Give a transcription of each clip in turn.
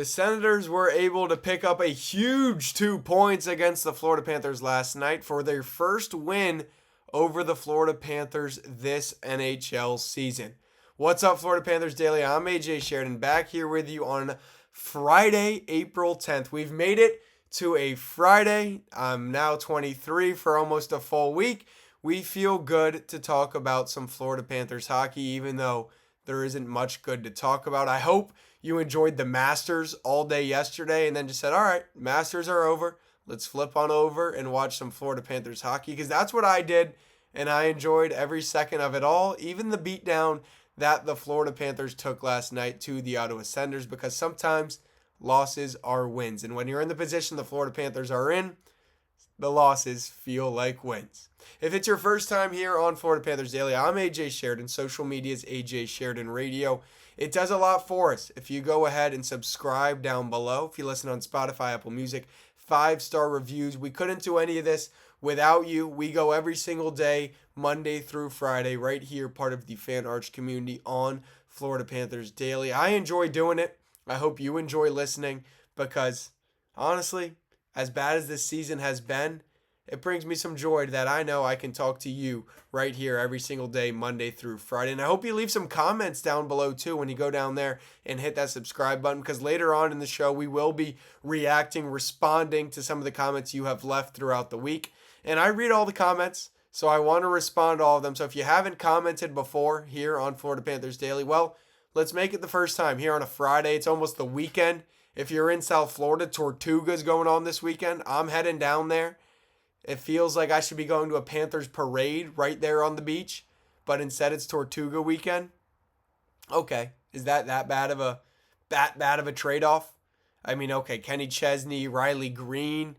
The Senators were able to pick up a huge 2 points against the Florida Panthers last night for their first win over the Florida Panthers this NHL season. What's up, Florida Panthers Daily? I'm AJ Sheridan, back here with you on Friday, April 10th. We've made it to a Friday. I'm now 23 for almost a full week. We feel good to talk about some Florida Panthers hockey, even though there isn't much good to talk about. I hope you enjoyed the Masters all day yesterday and then just said, all right, Masters are over. Let's flip on over and watch some Florida Panthers hockey, because that's what I did, and I enjoyed every second of it all, even the beatdown that the Florida Panthers took last night to the Ottawa Senators, because sometimes losses are wins. And when you're in the position the Florida Panthers are in, the losses feel like wins. If it's your first time here on Florida Panthers Daily, I'm AJ Sheridan. Social media is AJ Sheridan Radio. It does a lot for us if you go ahead and subscribe down below. If you listen on Spotify, Apple Music, 5-star reviews. We couldn't do any of this without you. We go every single day, Monday through Friday, right here, part of the Fan Arch community on Florida Panthers Daily. I enjoy doing it. I hope you enjoy listening, because honestly, as bad as this season has been, it brings me some joy that I know I can talk to you right here every single day, Monday through Friday. And I hope you leave some comments down below too when you go down there and hit that subscribe button, because later on in the show, we will be reacting, responding to some of the comments you have left throughout the week. And I read all the comments, so I want to respond to all of them. So if you haven't commented before here on Florida Panthers Daily, well, let's make it the first time here on a Friday. It's almost the weekend. If you're in South Florida, Tortuga's going on this weekend. I'm heading down there. It feels like I should be going to a Panthers parade right there on the beach, but instead it's Tortuga weekend. Okay, is that bad of a trade-off? I mean, okay, Kenny Chesney, Riley Green.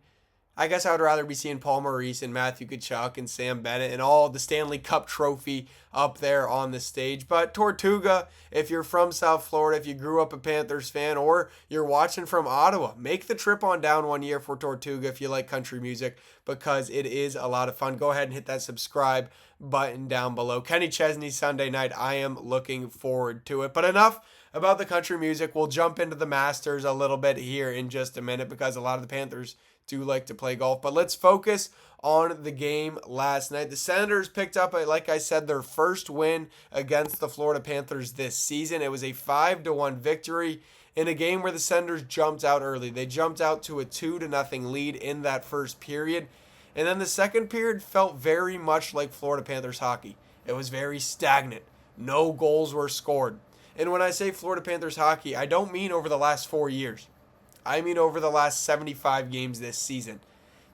I guess I would rather be seeing Paul Maurice and Matthew Tkachuk and Sam Bennett and all the Stanley Cup trophy up there on the stage. But Tortuga, if you're from South Florida, if you grew up a Panthers fan, or you're watching from Ottawa, make the trip on down one year for Tortuga if you like country music, because it is a lot of fun. Go ahead and hit that subscribe button down below. Kenny Chesney Sunday night. I am looking forward to it. But enough about the country music. We'll jump into the Masters a little bit here in just a minute, because a lot of the Panthers do like to play golf. But let's focus on the game last night. The Senators picked up, like I said, their first win against the Florida Panthers this season. It was a 5-1 victory in a game where the Senators jumped out early. They jumped out to a 2-0 lead in that first period. And then the second period felt very much like Florida Panthers hockey. It was very stagnant. No goals were scored. And when I say Florida Panthers hockey, I don't mean over the last 4 years. I mean over the last 75 games this season.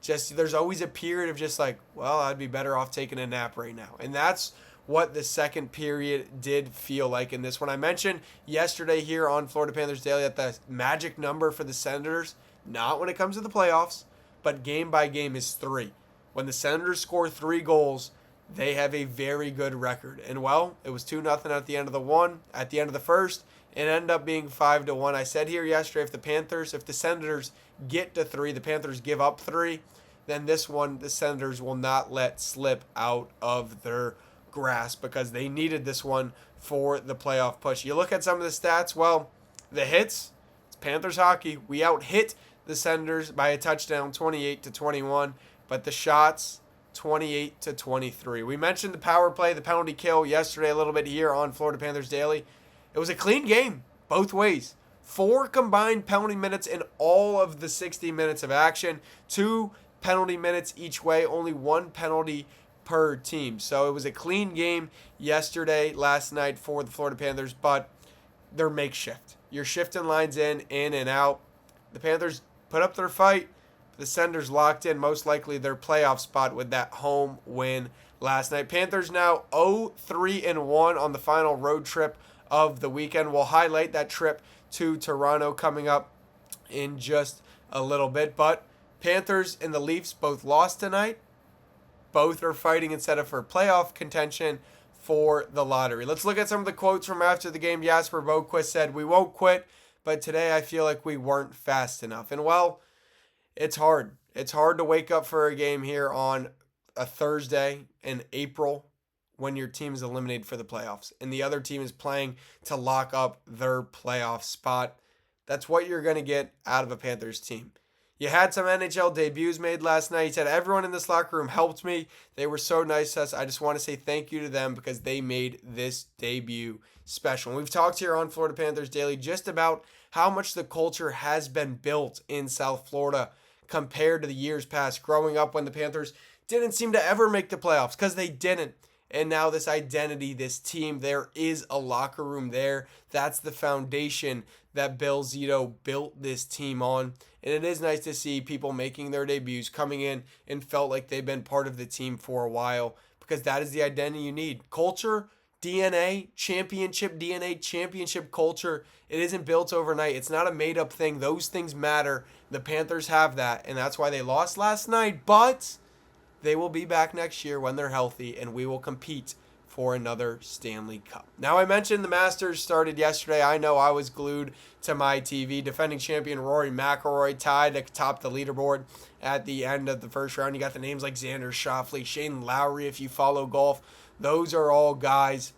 Just there's always a period of just like, well, I'd be better off taking a nap right now. And that's what the second period did feel like in this one. I mentioned yesterday here on Florida Panthers Daily that the magic number for the Senators, not when it comes to the playoffs, but game by game, is 3. When the Senators score 3 goals, they have a very good record. And well, it was 2-0 at the end of the first. It ended up being 5-1. I said here yesterday, if the Senators get to 3, the Panthers give up 3, then this one the Senators will not let slip out of their grasp, because they needed this one for the playoff push. You look at some of the stats, well, the hits, it's Panthers hockey. We out-hit the Senators by a touchdown, 28-21, but the shots, 28-23. We mentioned the power play, the penalty kill yesterday a little bit here on Florida Panthers Daily. It was a clean game both ways. 4 combined penalty minutes in all of the 60 minutes of action. 2 penalty minutes each way, only 1 penalty per team. So it was a clean game last night for the Florida Panthers, but they're makeshift. You're shifting lines in and out. The Panthers put up their fight. The Senators locked in most likely their playoff spot with that home win last night. Panthers now 0-3-1 on the final road trip of the weekend. We'll highlight that trip to Toronto coming up in just a little bit. But Panthers and the Leafs both lost tonight. Both are fighting instead of for playoff contention for the lottery. Let's look at some of the quotes from after the game. Jasper Boquist said, "We won't quit, but today I feel like we weren't fast enough." And well, it's hard. It's hard to wake up for a game here on a Thursday in April when your team is eliminated for the playoffs and the other team is playing to lock up their playoff spot. That's what you're going to get out of a Panthers team. You had some NHL debuts made last night. He said, everyone in this locker room helped me. They were so nice to us. I just want to say thank you to them because they made this debut special. And we've talked here on Florida Panthers Daily just about how much the culture has been built in South Florida compared to the years past, growing up when the Panthers didn't seem to ever make the playoffs because they didn't. And now this identity, this team, there is a locker room there. That's the foundation that Bill Zito built this team on. And it is nice to see people making their debuts, coming in and felt like they've been part of the team for a while, because that is the identity you need. Culture, DNA, championship DNA, championship culture. It isn't built overnight. It's not a made-up thing. Those things matter. The Panthers have that, and that's why they lost last night. But they will be back next year when they're healthy, and we will compete for another Stanley Cup. Now, I mentioned the Masters started yesterday. I know I was glued to my TV. Defending champion Rory McIlroy tied atop the leaderboard at the end of the first round. You got the names like Xander Schauffele, Shane Lowry, if you follow golf. Those are all guys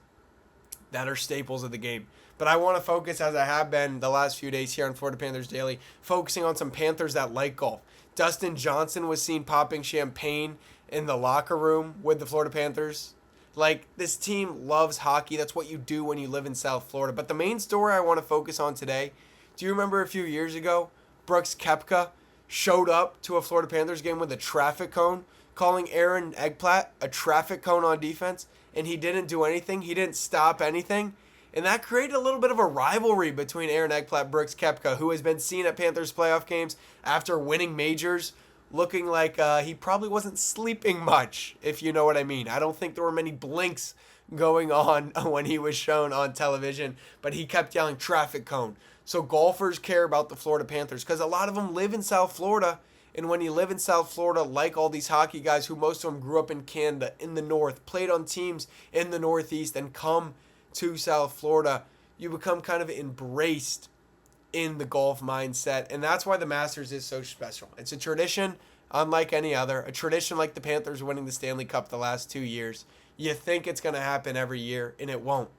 that are staples of the game. But I want to focus, as I have been the last few days here on Florida Panthers Daily, focusing on some Panthers that like golf. Dustin Johnson was seen popping champagne in the locker room with the Florida Panthers. Like, this team loves hockey. That's what you do when you live in South Florida. But the main story I want to focus on today, do you remember a few years ago, Brooks Koepka showed up to a Florida Panthers game with a traffic cone, calling Aaron Ekblad a traffic cone on defense, and he didn't do anything. He didn't stop anything. And that created a little bit of a rivalry between Aaron Ekblad and Brooks Koepka, who has been seen at Panthers playoff games after winning majors, looking like he probably wasn't sleeping much, if you know what I mean. I don't think there were many blinks going on when he was shown on television, but he kept yelling traffic cone. So golfers care about the Florida Panthers because a lot of them live in South Florida, and when you live in South Florida, like all these hockey guys who most of them grew up in Canada, in the North, played on teams in the Northeast, and come to South Florida, you become kind of embraced in the golf mindset, and that's why the Masters is so special. It's a tradition unlike any other, a tradition like the Panthers winning the Stanley Cup the last 2 years. You think it's going to happen every year, and it won't,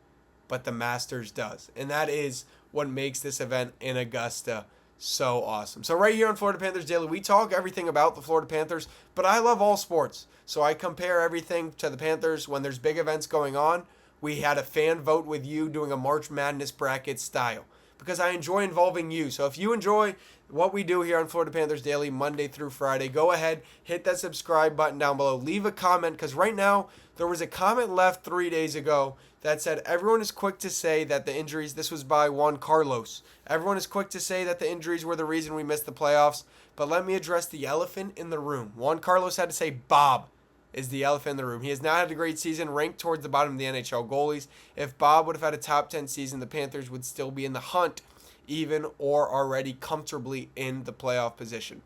but the Masters does, and that is what makes this event in Augusta so awesome. So right here on Florida Panthers Daily, we talk everything about the Florida Panthers, but I love all sports, so I compare everything to the Panthers when there's big events going on. We had a fan vote with you doing a March Madness bracket style because I enjoy involving you. So if you enjoy what we do here on Florida Panthers Daily Monday through Friday, go ahead, hit that subscribe button down below. Leave a comment because right now there was a comment left 3 days ago that said everyone is quick to say that the injuries, this was by Juan Carlos, everyone is quick to say that the injuries were the reason we missed the playoffs, but let me address the elephant in the room. Juan Carlos had to say Bob is the elephant in the room. He has not had a great season, ranked towards the bottom of the NHL goalies. If Bob would have had a top 10 season, the Panthers would still be in the hunt, even or already comfortably in the playoff position.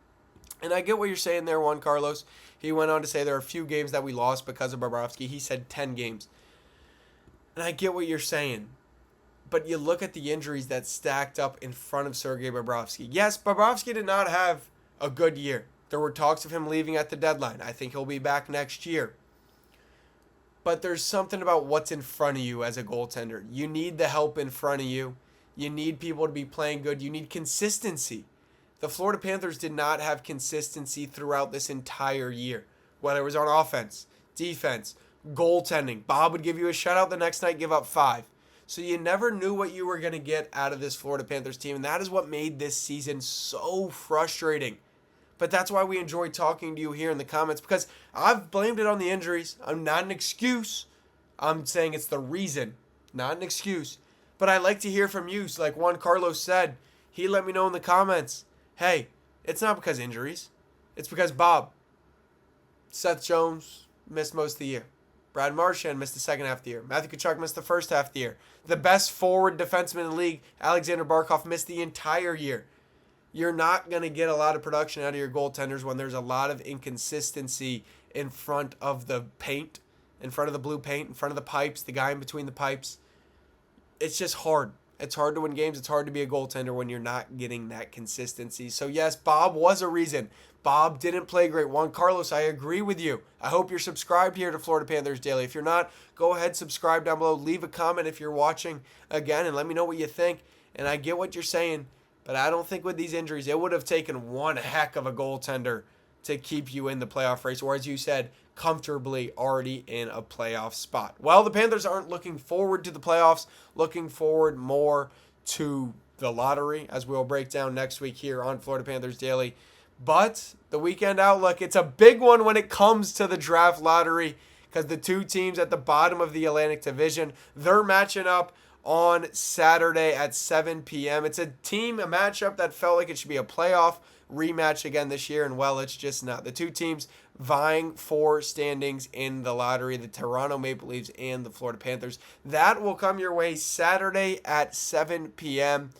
And I get what you're saying there, Juan Carlos. He went on to say there are a few games that we lost because of Bobrovsky. He said 10 games. And I get what you're saying. But you look at the injuries that stacked up in front of Sergei Bobrovsky. Yes, Bobrovsky did not have a good year. There were talks of him leaving at the deadline. I think he'll be back next year. But there's something about what's in front of you as a goaltender. You need the help in front of you. You need people to be playing good. You need consistency. The Florida Panthers did not have consistency throughout this entire year, whether it was on offense, defense, goaltending. Bob would give you a shutout the next night, give up 5. So you never knew what you were going to get out of this Florida Panthers team, and that is what made this season so frustrating. But that's why we enjoy talking to you here in the comments, because I've blamed it on the injuries. I'm not an excuse. I'm saying it's the reason, not an excuse. But I like to hear from you. So like Juan Carlos said, he let me know in the comments, hey, it's not because injuries. It's because Bob. Seth Jones missed most of the year. Brad Marchand missed the second half of the year. Matthew Tkachuk missed the first half of the year. The best forward defenseman in the league, Alexander Barkov, missed the entire year. You're not going to get a lot of production out of your goaltenders when there's a lot of inconsistency in front of the paint, in front of the blue paint, in front of the pipes, the guy in between the pipes. It's just hard. It's hard to win games. It's hard to be a goaltender when you're not getting that consistency. So, yes, Bob was a reason. Bob didn't play great. Juan Carlos, I agree with you. I hope you're subscribed here to Florida Panthers Daily. If you're not, go ahead, subscribe down below. Leave a comment if you're watching again and let me know what you think. And I get what you're saying. But I don't think with these injuries, it would have taken one heck of a goaltender to keep you in the playoff race, or as you said, comfortably already in a playoff spot. Well, the Panthers aren't looking forward to the playoffs, looking forward more to the lottery, as we'll break down next week here on Florida Panthers Daily. But the weekend outlook, it's a big one when it comes to the draft lottery, because the two teams at the bottom of the Atlantic Division, they're matching up on Saturday at 7 p.m. It's a matchup that felt like it should be a playoff rematch again this year, and well, it's just not. The two teams vying for standings in the lottery, the Toronto Maple Leafs and the Florida Panthers. That will come your way Saturday at 7 p.m.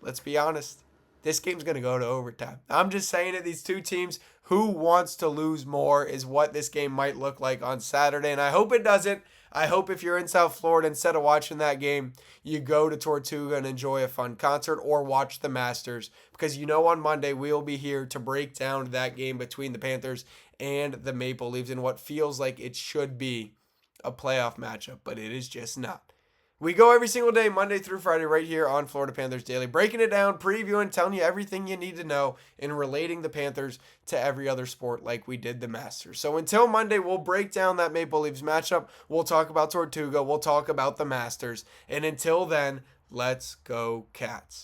Let's be honest, this game's going to go to overtime. I'm just saying it, these two teams, who wants to lose more is what this game might look like on Saturday, and I hope it doesn't. I hope if you're in South Florida, instead of watching that game, you go to Tortuga and enjoy a fun concert or watch the Masters, because on Monday we'll be here to break down that game between the Panthers and the Maple Leafs in what feels like it should be a playoff matchup, but it is just not. We go every single day, Monday through Friday, right here on Florida Panthers Daily, breaking it down, previewing, telling you everything you need to know in relating the Panthers to every other sport like we did the Masters. So until Monday, we'll break down that Maple Leafs matchup. We'll talk about Tortuga. We'll talk about the Masters. And until then, let's go Cats.